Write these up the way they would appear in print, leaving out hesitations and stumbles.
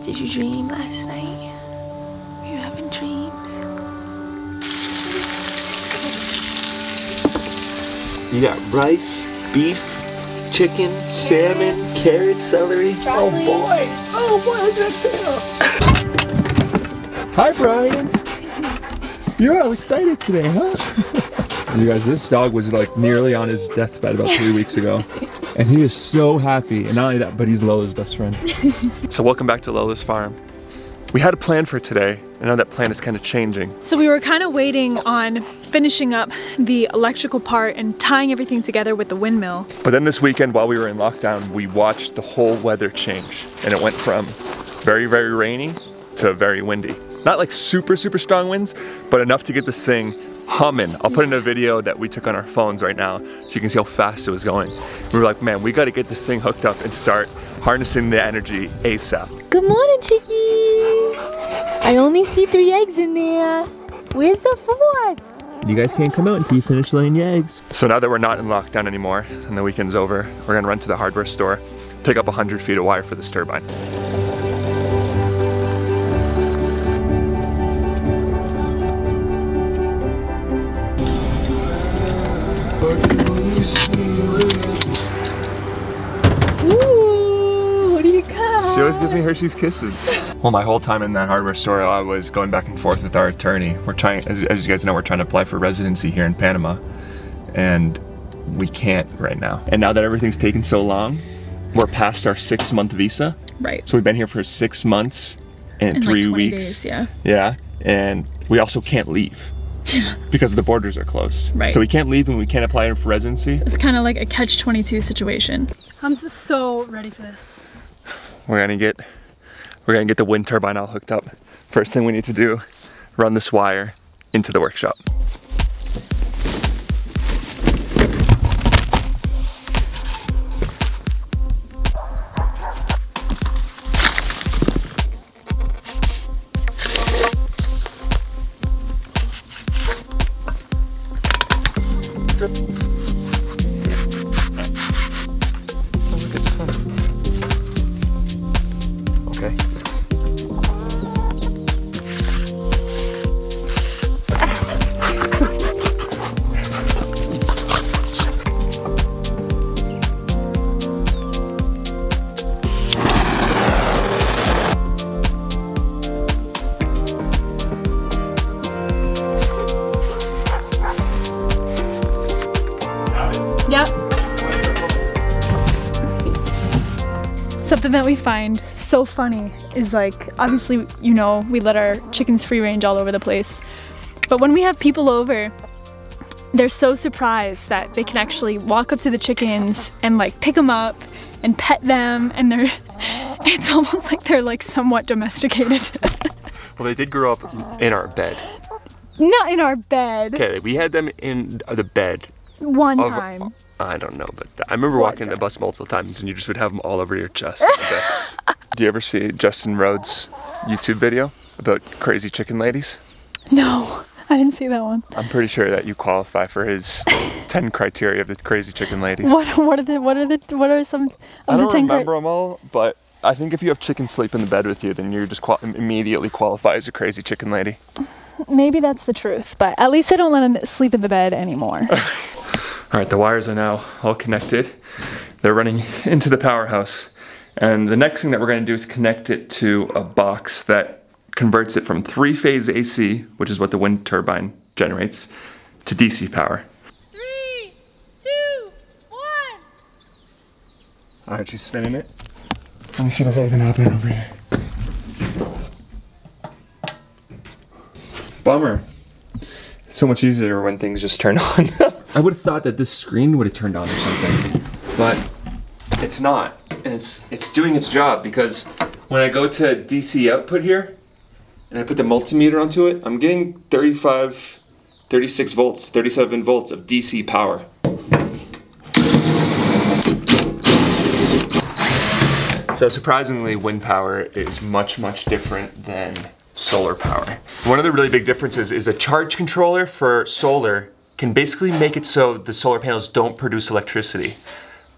Did you dream last night? Were you having dreams? You got rice, beef, chicken, salmon, carrots, celery. Oh boy! Oh boy, look at that tail! Hi, Brian! You're all excited today, huh? You guys, this dog was like nearly on his deathbed about 3 weeks ago. And he is so happy. And not only that, but he's Lola's best friend. So welcome back to Lola's farm. We had a plan for today, and now that plan is kind of changing. So we were kind of waiting on finishing up the electrical part and tying everything together with the windmill. But then this weekend, while we were in lockdown, we watched the whole weather change. And it went from very, very rainy to very windy. Not like super, super strong winds, but enough to get this thing humming. I'll put in a video that we took on our phones right now so you can see how fast it was going. We were like, man, we gotta get this thing hooked up and start harnessing the energy ASAP. Good morning, chickies! I only see 3 eggs in there. Where's the 4th? You guys can't come out until you finish laying the eggs. So now that we're not in lockdown anymore and the weekend's over, we're gonna run to the hardware store, pick up 100 feet of wire for this turbine. Ooh, what do you got? She always gives me Hershey's Kisses. Well, my whole time in that hardware store, I was going back and forth with our attorney. We're trying, as you guys know, we're trying to apply for residency here in Panama, and we can't right now. And now that everything's taken so long, we're past our 6-month visa. Right. So we've been here for 6 months and 3 like 20 weeks. days, yeah. Yeah, and we also can't leave. Because the borders are closed. Right. So we can't leave and we can't apply for residency. It's kind of like a catch-22 situation. I'm just so ready for this. We're gonna get the wind turbine all hooked up. First thing we need to do, run this wire into the workshop. Okay. Yep. Something that we find so funny is, like, obviously, you know, we let our chickens free range all over the place. But when we have people over, they're so surprised that they can actually walk up to the chickens and like pick them up and pet them, and it's almost like they're like somewhat domesticated. Well, they did grow up in our bed. Not in our bed. Okay, we had them in the bed. One time. I don't know, but I remember walking the bus multiple times and you just would have them all over your chest. Do you ever see Justin Rhodes' YouTube video about crazy chicken ladies? No, I didn't see that one. I'm pretty sure that you qualify for his 10 criteria of the crazy chicken ladies. What are some of the 10 I don't remember them all, but I think if you have chickens sleep in the bed with you, then you just immediately qualify as a crazy chicken lady. Maybe that's the truth, but at least I don't let them sleep in the bed anymore. All right, the wires are now all connected. They're running into the powerhouse. And the next thing that we're gonna do is connect it to a box that converts it from 3-phase AC, which is what the wind turbine generates, to DC power. 3, 2, 1. All right, she's spinning it. Let me see if there's anything happening over here. Bummer. It's so much easier when things just turn on. I would have thought that this screen would have turned on or something, but it's not. And it's doing its job, because when I go to DC output here and I put the multimeter onto it, I'm getting 36 volts, 37 volts of DC power. So surprisingly, wind power is much, much different than solar power. One of the really big differences is a charge controller for solar can basically make it so the solar panels don't produce electricity,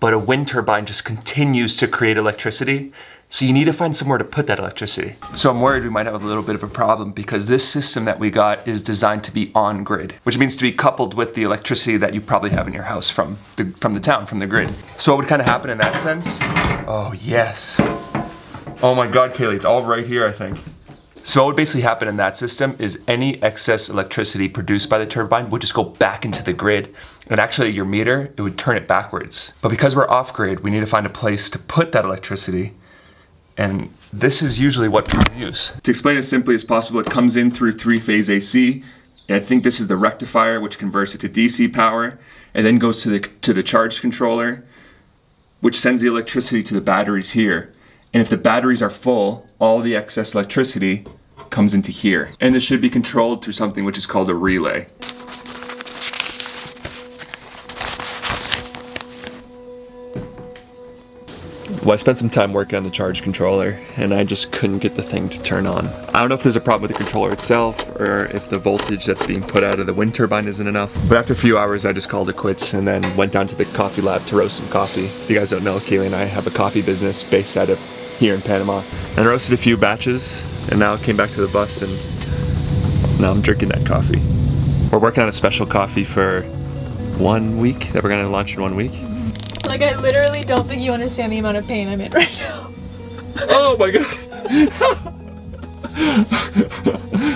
but a wind turbine just continues to create electricity So you need to find somewhere to put that electricity. So I'm worried we might have a little bit of a problem because this system that we got is designed to be on grid, which means to be coupled with the electricity that you probably have in your house from the town, from the grid. So what would kind of happen in that sense? Oh yes. Oh my God, Kaylee, it's all right here, I think. So what would basically happen in that system is any excess electricity produced by the turbine would just go back into the grid. And actually your meter, it would turn it backwards. But because we're off grid, we need to find a place to put that electricity. And this is usually what people use. To explain it as simply as possible, it comes in through 3-phase AC. And I think this is the rectifier, which converts it to DC power, and then goes to the charge controller, which sends the electricity to the batteries here. And if the batteries are full, all the excess electricity comes into here. And this should be controlled through something which is called a relay. Well, I spent some time working on the charge controller and I just couldn't get the thing to turn on. I don't know if there's a problem with the controller itself or if the voltage that's being put out of the wind turbine isn't enough. But after a few hours, I just called it quits and then went down to the coffee lab to roast some coffee. If you guys don't know, Kaylee and I have a coffee business based out of here in Panama. And I roasted a few batches and now I came back to the bus and now I'm drinking that coffee. We're working on a special coffee for 1 week that we're gonna launch in 1 week. Like, I literally don't think you understand the amount of pain I'm in right now. Oh my God.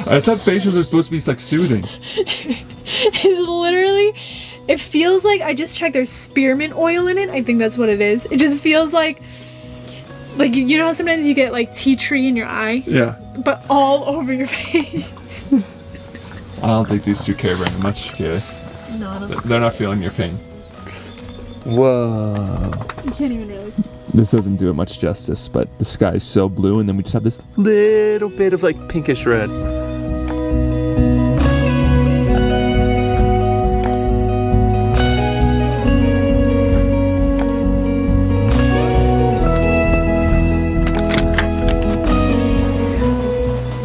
I thought facials are supposed to be like soothing. It's literally, it feels like I just checked there's spearmint oil in it. I think that's what it is. It just feels like you know how sometimes you get like tea tree in your eye? Yeah. But all over your face. I don't think these two care very much, Kaylee. No, I don't. They're not feeling your pain. Whoa. You can't even really. This doesn't do it much justice, but the sky's so blue and then we just have this little bit of like pinkish red.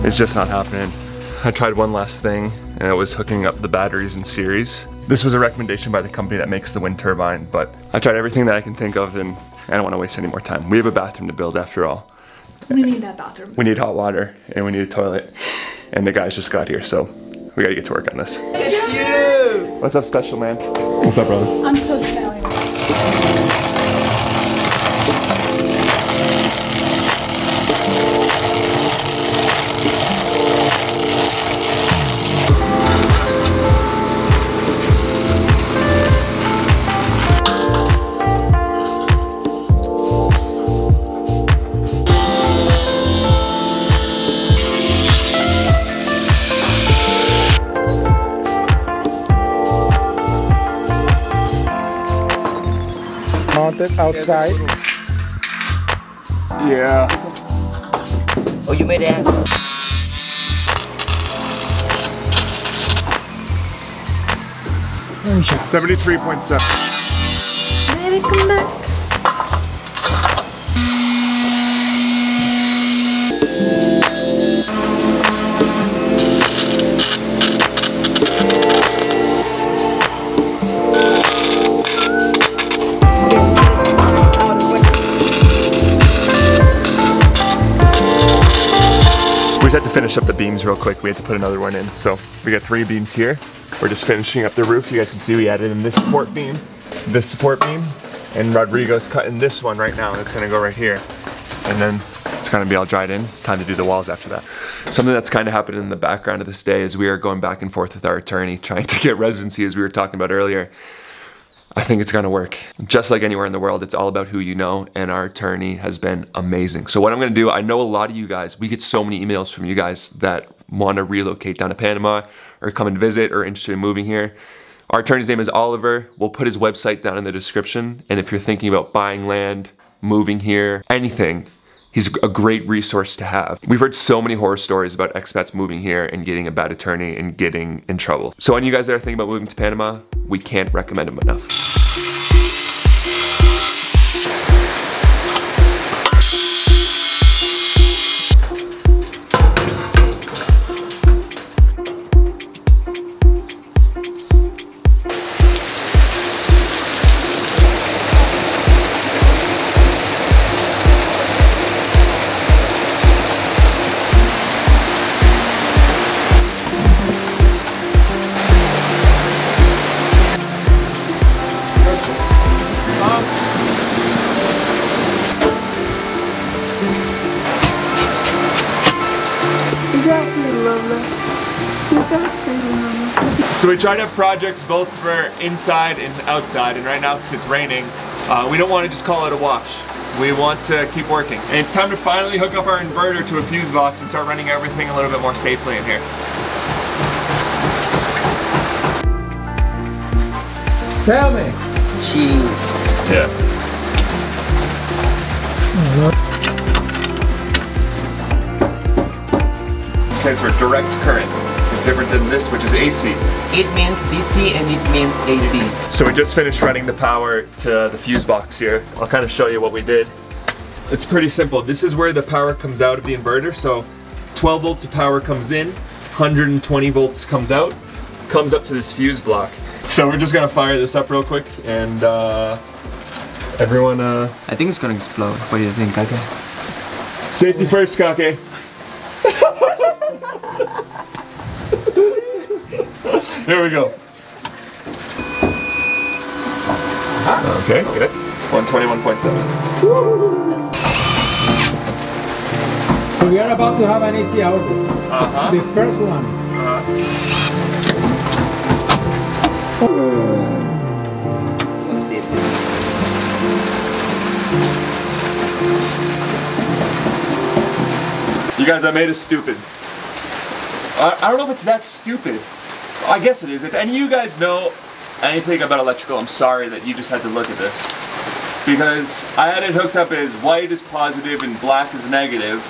It's just not happening. I tried one last thing and it was hooking up the batteries in series. This was a recommendation by the company that makes the wind turbine, but I tried everything that I can think of and I don't want to waste any more time. We have a bathroom to build after all. We need that bathroom. We need hot water and we need a toilet. And the guys just got here, so we gotta get to work on this. Thank you! What's up, special man? What's up, brother? I'm so smelly. Mounted outside. Yeah. Oh, you made it. 73.7. Nomadic, come back. We just had to finish up the beams real quick. We had to put another one in. So we got 3 beams here. We're just finishing up the roof. You guys can see we added in this support beam, and Rodrigo's cutting this one right now. That's gonna go right here. And then it's gonna be all dried in. It's time to do the walls after that. Something that's kind of happening in the background of this day is we are going back and forth with our attorney, trying to get residency as we were talking about earlier. I think it's gonna work. Just like anywhere in the world, it's all about who you know, and our attorney has been amazing. So what I'm gonna do, I know a lot of you guys, we get so many emails from you guys that wanna relocate down to Panama or come and visit or interested in moving here. Our attorney's name is Oliver. We'll put his website down in the description. And if you're thinking about buying land, moving here, anything, he's a great resource to have. We've heard so many horror stories about expats moving here and getting a bad attorney and getting in trouble. So any of you guys that are thinking about moving to Panama, we can't recommend him enough. So we try to have projects both for inside and outside, and right now because it's raining, we don't want to just call it a wash. We want to keep working. And it's time to finally hook up our inverter to a fuse box and start running everything a little bit more safely in here. Tell me. Cheese. Yeah. It stands for direct current. It's different than this, which is AC. It means DC and it means AC. So we just finished running the power to the fuse box here. I'll kind of show you what we did. It's pretty simple. This is where the power comes out of the inverter. So 12 volts of power comes in, 120 volts comes out, comes up to this fuse block. So we're just gonna fire this up real quick and everyone I think it's gonna explode. What do you think, Kake? Safety first, Kake. Here we go. Okay, good. 121.7. So we are about to have an AC out. The first one. You guys, I made it stupid. I don't know if it's that stupid. I guess it is. If any of you guys know anything about electrical, I'm sorry that you just had to look at this. Because I had it hooked up as white is positive and black is negative.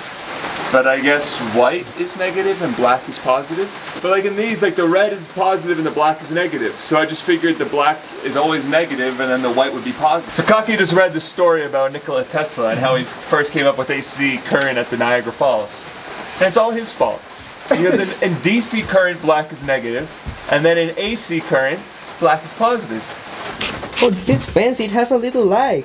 But I guess white is negative and black is positive. But like in these, like the red is positive and the black is negative. So I just figured the black is always negative and then the white would be positive. So Kaki just read the story about Nikola Tesla and how he first came up with AC current at the Niagara Falls. And it's all his fault. Because in DC current, black is negative, and then in AC current, black is positive. Oh, this is fancy. It has a little light.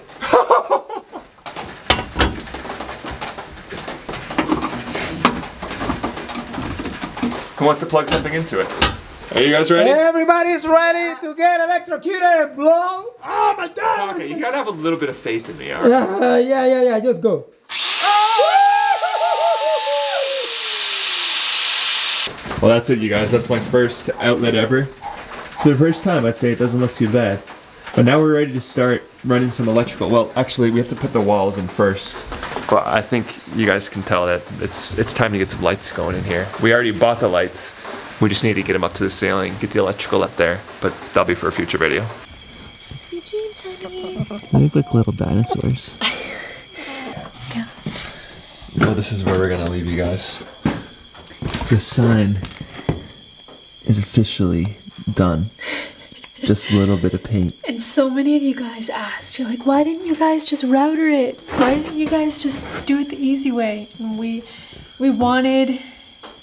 Who wants to plug something into it? Are you guys ready? Everybody's ready to get electrocuted and blown. Oh my God! Okay, you gotta have a little bit of faith in me, alright? Yeah. Just go. Well, that's it, you guys. That's my first outlet ever. For the first time, I'd say it doesn't look too bad. But now we're ready to start running some electrical. Well, actually, we have to put the walls in first. But I think you guys can tell that it's time to get some lights going in here. We already bought the lights. We just need to get them up to the ceiling, get the electrical up there. But that'll be for a future video. Sweet dreams, honeys. They look like little dinosaurs. Yeah. Well, this is where we're gonna leave you guys. The sign is officially done. Just a little bit of paint. And so many of you guys asked, you're like, why didn't you guys just router it? Why didn't you guys just do it the easy way? And we wanted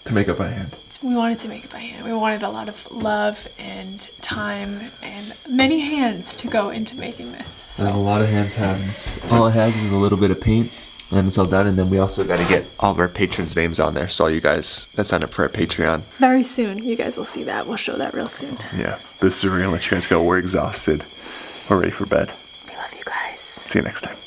To make it by hand. We wanted to make it by hand. We wanted a lot of love and time and many hands to go into making this. So. And a lot of hands happens. All it has is a little bit of paint and it's all done, and then we also got to get all of our patrons' names on there, so all you guys that sign up for our Patreon. Very soon, you guys will see that. We'll show that real soon. Yeah, this is where we're gonna let you guys go. We're exhausted. We're ready for bed. We love you guys. See you next time.